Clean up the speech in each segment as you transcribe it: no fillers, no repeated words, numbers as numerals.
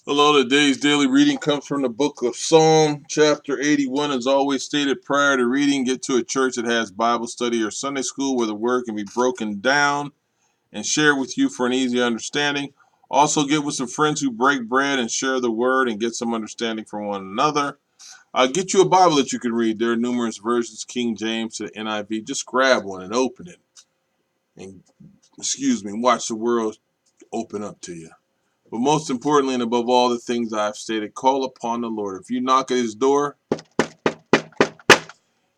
Hello, today's daily reading comes from the book of Psalm, chapter 81. As always stated prior to reading, get to a church that has Bible study or Sunday school where the word can be broken down and shared with you for an easy understanding. Also, get with some friends who break bread and share the word and get some understanding from one another. Get you a Bible that you can read. There are numerous versions, King James to the NIV. Just grab one and open it. And, watch the world open up to you. But most importantly and above all the things I've stated, call upon the Lord. If you knock at his door,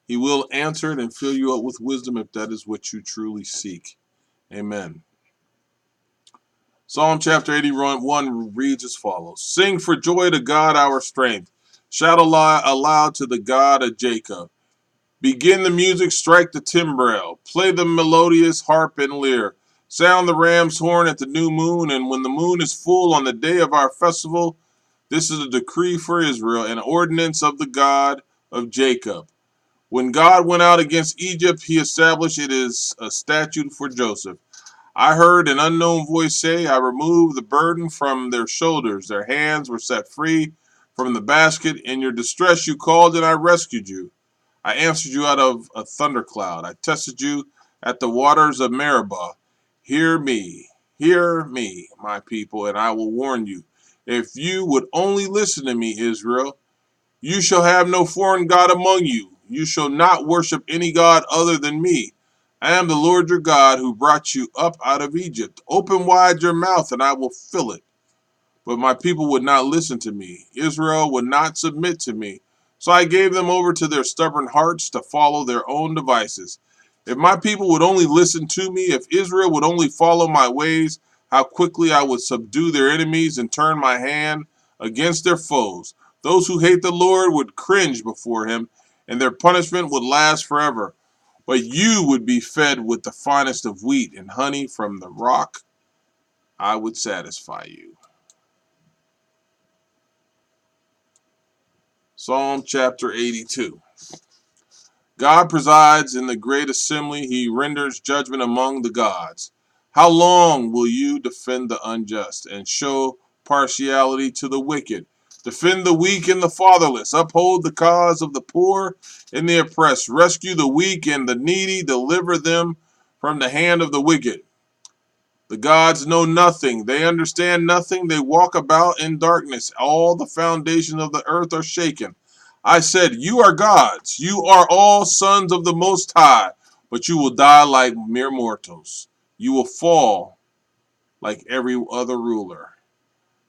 he will answer it and fill you up with wisdom if that is what you truly seek. Amen. Psalm chapter 81 reads as follows. Sing for joy to God our strength. Shout aloud to the God of Jacob. Begin the music, strike the timbrel. Play the melodious harp and lyre. Sound the ram's horn at the new moon, and when the moon is full on the day of our festival, this is a decree for Israel, an ordinance of the God of Jacob. When God went out against Egypt, he established it as a statute for Joseph. I heard an unknown voice say, I removed the burden from their shoulders. Their hands were set free from the basket. In your distress you called, and I rescued you. I answered you out of a thundercloud. I tested you at the waters of Meribah. Hear me, my people, and I will warn you. If you would only listen to me, Israel, you shall have no foreign God among you. You shall not worship any God other than me. I am the Lord your God who brought you up out of Egypt. Open wide your mouth, and I will fill it. But my people would not listen to me. Israel would not submit to me. So I gave them over to their stubborn hearts to follow their own devices. If my people would only listen to me, if Israel would only follow my ways, how quickly I would subdue their enemies and turn my hand against their foes. Those who hate the Lord would cringe before him, and their punishment would last forever. But you would be fed with the finest of wheat and honey from the rock. I would satisfy you. Psalm chapter 82. God presides in the great assembly. He renders judgment among the gods. How long will you defend the unjust and show partiality to the wicked? Defend the weak and the fatherless. Uphold the cause of the poor and the oppressed. Rescue the weak and the needy. Deliver them from the hand of the wicked. The gods know nothing. They understand nothing. They walk about in darkness. All the foundations of the earth are shaken. I said, you are gods. You are all sons of the Most High, but you will die like mere mortals. You will fall like every other ruler.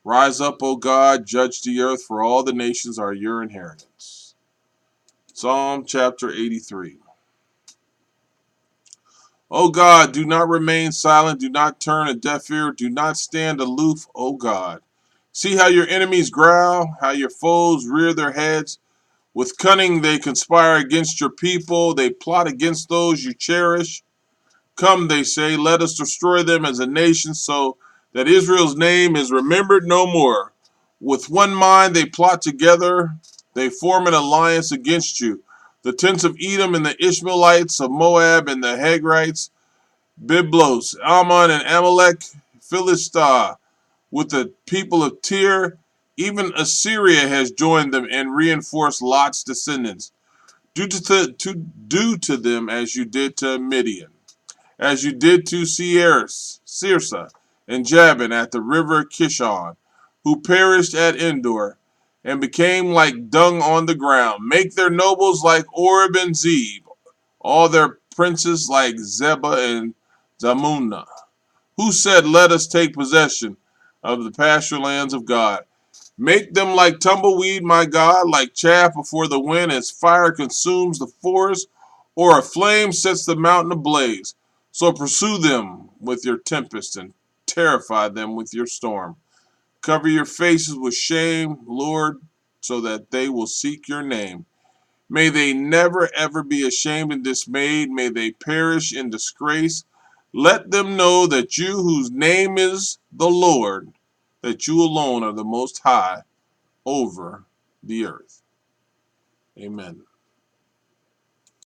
Rise up, O God, judge the earth, for all the nations are your inheritance. Psalm chapter 83. O God, do not remain silent. Do not turn a deaf ear. Do not stand aloof, O God. See how your enemies growl, how your foes rear their heads. With cunning they conspire against your people. They plot against those you cherish. Come, they say, let us destroy them as a nation so that Israel's name is remembered no more. With one mind they plot together. They form an alliance against you. The tents of Edom and the Ishmaelites of Moab and the Hagrites, Byblos, Ammon, and Amalek, Philistia, with the people of Tyre. Even Assyria has joined them and reinforced Lot's descendants. Do to them as you did to Midian, as you did to Sirsa and Jabin at the river Kishon, who perished at Endor and became like dung on the ground. Make their nobles like Oreb and Zeb, all their princes like Zebah and Zamunna, who said, let us take possession of the pasture lands of God. Make them like tumbleweed, my God, like chaff before the wind, as fire consumes the forest, or a flame sets the mountain ablaze. So pursue them with your tempest and terrify them with your storm. Cover your faces with shame, Lord, so that they will seek your name. May they never ever be ashamed and dismayed. May they perish in disgrace. Let them know that you, whose name is the Lord, that you alone are the most high over the earth. Amen.